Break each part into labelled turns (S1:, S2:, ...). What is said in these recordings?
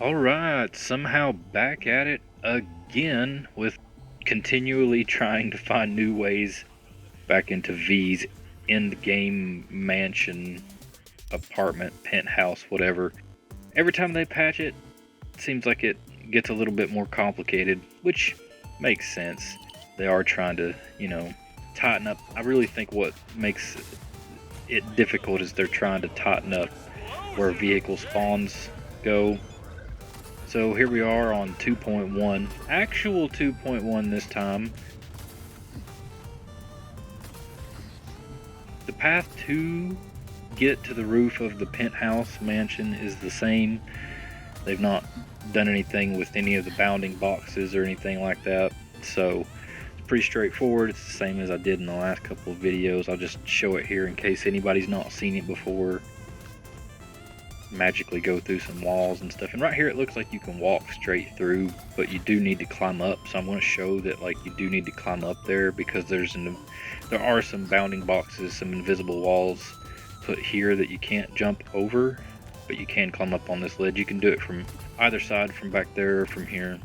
S1: Alright, somehow back at it again with continually trying to find new ways back into V's end game mansion, apartment, penthouse, whatever. Every time they patch it, seems like it gets a little bit more complicated, which makes sense. They are trying to, tighten up. I really think what makes it difficult is they're trying to tighten up where vehicle spawns go. So here we are on 2.1, actual 2.1 this time. The path to get to the roof of the penthouse mansion is the same. They've not done anything with any of the bounding boxes or anything like that. So it's pretty straightforward. It's the same as I did in the last couple of videos. I'll just show it here in case anybody's not seen it before. Magically go through some walls and stuff, and right here it looks like you can walk straight through, but you do need to climb up. So I'm going to show that you do need to climb up there, because there are some bounding boxes, some invisible walls put here that you can't jump over, but you can climb up on this ledge. You can do it from either side, from back there or from here,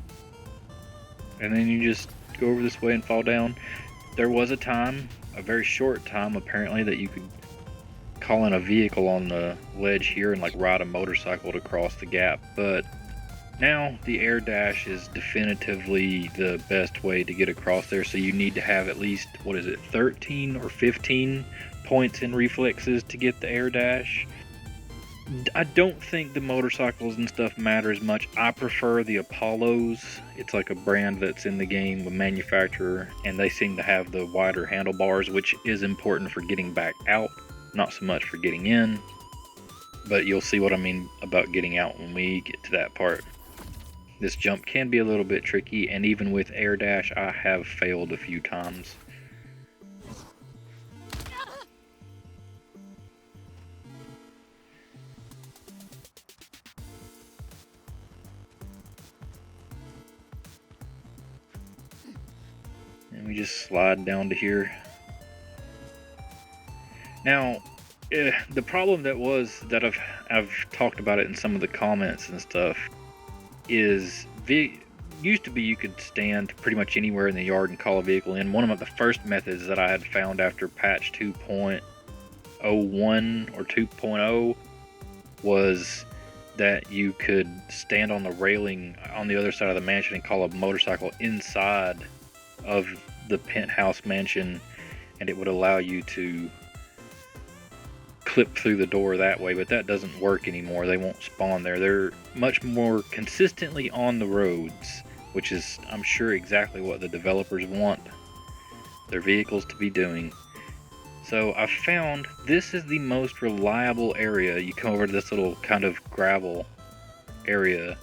S1: and then you just go over this way and fall down. There was a time, a very short time apparently, that you could call in a vehicle on the ledge here and ride a motorcycle to cross the gap, but now the air dash is definitively the best way to get across there. So you need to have at least, 13 or 15 points in reflexes to get the air dash. I don't think the motorcycles and stuff matter as much. I prefer the Apollos. It's like a brand that's in the game, a manufacturer, and they seem to have the wider handlebars, which is important for getting back out. Not so much for getting in, but you'll see what I mean about getting out when we get to that part. This jump can be a little bit tricky, and even with air dash I have failed a few times. And we just slide down to here. Now, the problem that I've talked about it in some of the comments and stuff is used to be you could stand pretty much anywhere in the yard and call a vehicle in. One of the first methods that I had found after patch 2.01 or 2.0 was that you could stand on the railing on the other side of the mansion and call a motorcycle inside of the penthouse mansion, and it would allow you to clip through the door that way. But that doesn't work anymore. They won't spawn there. They're much more consistently on the roads, which is, I'm sure, exactly what the developers want their vehicles to be doing. So I found this is the most reliable area. You come over to this little kind of gravel area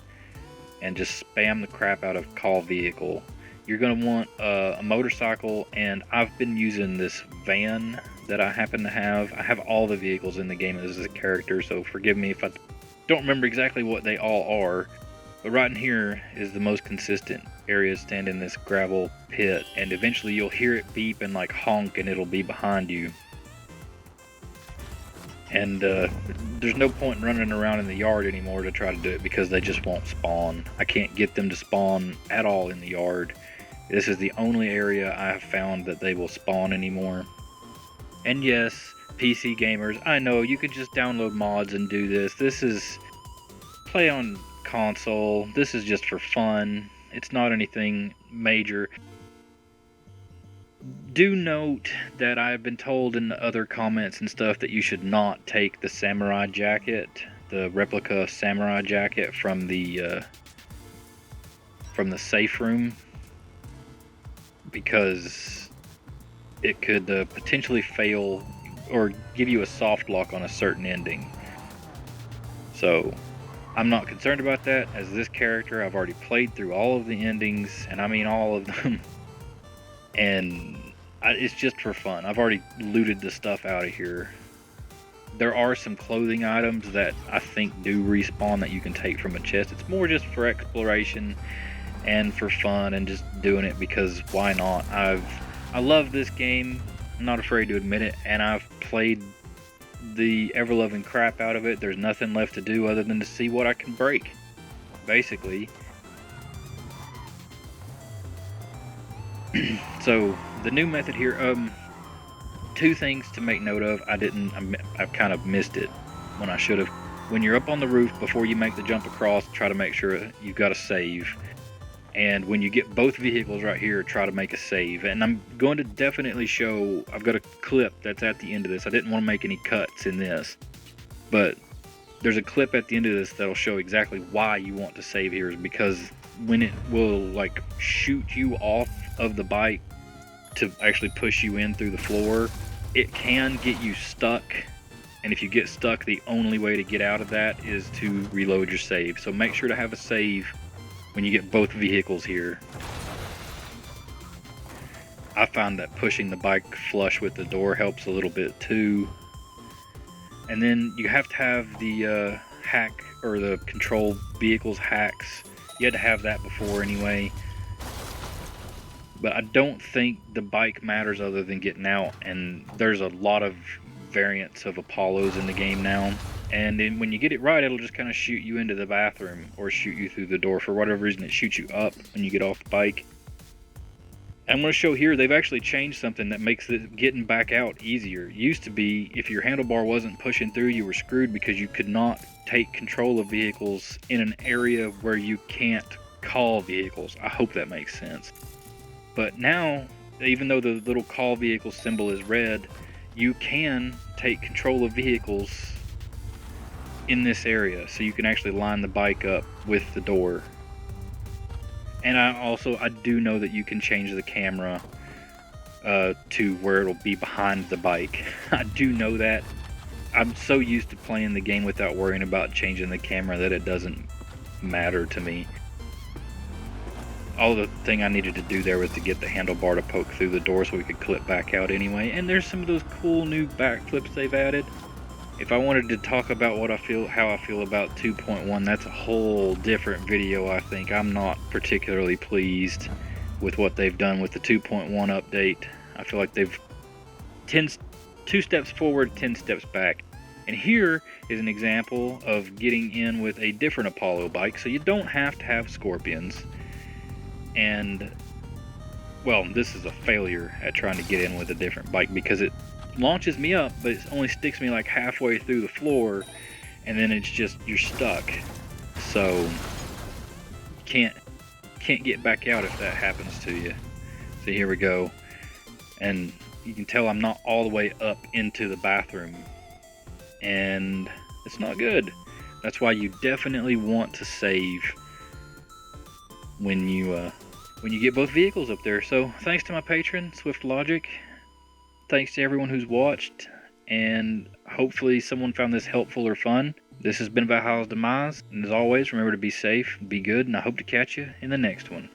S1: and just spam the crap out of call vehicle. You're going to want a motorcycle, and I've been using this van that I happen to have. I have all the vehicles in the game as a character, so forgive me if I don't remember exactly what they all are. But right in here is the most consistent area to stand in this gravel pit, and eventually you'll hear it beep and honk, and it'll be behind you. And there's no point in running around in the yard anymore to try to do it, because they just won't spawn. I can't get them to spawn at all in the yard. This is the only area I have found that they will spawn anymore. And yes, PC gamers, I know you could just download mods and do this. This is play on console. This is just for fun. It's not anything major. Do note that I've been told in the other comments and stuff that you should not take the samurai jacket, the replica samurai jacket from the safe room, because it could potentially fail or give you a soft lock on a certain ending. So I'm not concerned about that. As this character, I've already played through all of the endings, and I mean all of them, and it's just for fun. I've already looted the stuff out of here. There are some clothing items that I think do respawn that you can take from a chest. It's more just for exploration and for fun and just doing it because why not? I love this game. I'm not afraid to admit it, and I've played the ever-loving crap out of it. There's nothing left to do other than to see what I can break. basically. So the new method here, two things to make note of. I've kind of missed it when I should have. When you're up on the roof, before you make the jump across, try to make sure you've got a save. And when you get both vehicles right here, try to make a save. And I'm going to definitely show, I've got a clip that's at the end of this. I didn't want to make any cuts in this, but there's a clip at the end of this that'll show exactly why you want to save here, is because when it will like shoot you off of the bike to actually push you in through the floor, it can get you stuck. And if you get stuck, the only way to get out of that is to reload your save. So make sure to have a save when you get both vehicles here. I found that pushing the bike flush with the door helps a little bit too. And then you have to have the hack, or the control vehicles hacks. You had to have that before anyway. But I don't think the bike matters other than getting out. And there's a lot of variants of Apollos in the game now. And then when you get it right, it'll just kind of shoot you into the bathroom or shoot you through the door. For whatever reason, it shoots you up when you get off the bike. I'm going to show here, they've actually changed something that makes it getting back out easier. It used to be, if your handlebar wasn't pushing through, you were screwed because you could not take control of vehicles in an area where you can't call vehicles. I hope that makes sense. But now, even though the little call vehicle symbol is red, you can take control of vehicles in this area. So you can actually line the bike up with the door. And I do know that you can change the camera to where it'll be behind the bike. I do know that. I'm so used to playing the game without worrying about changing the camera that it doesn't matter to me. All the thing I needed to do there was to get the handlebar to poke through the door so we could clip back out anyway. And there's some of those cool new backflips they've added. If I wanted to talk about how I feel about 2.1, that's a whole different video, I think. I'm not particularly pleased with what they've done with the 2.1 update. I feel like they've 2 steps forward, 10 steps back. And here is an example of getting in with a different Apollo bike, so you don't have to have Scorpions. And, well, this is a failure at trying to get in with a different bike because it launches me up, but it only sticks me like halfway through the floor, and then it's just, you're stuck. So can't get back out if that happens to you. So here we go, and you can tell I'm not all the way up into the bathroom, and it's not good. That's why you definitely want to save when you get both vehicles up there. So thanks to my patron Swift Logic. Thanks to everyone who's watched, and hopefully someone found this helpful or fun. This has been Valhallas Demise, and as always, remember to be safe, be good, and I hope to catch you in the next one.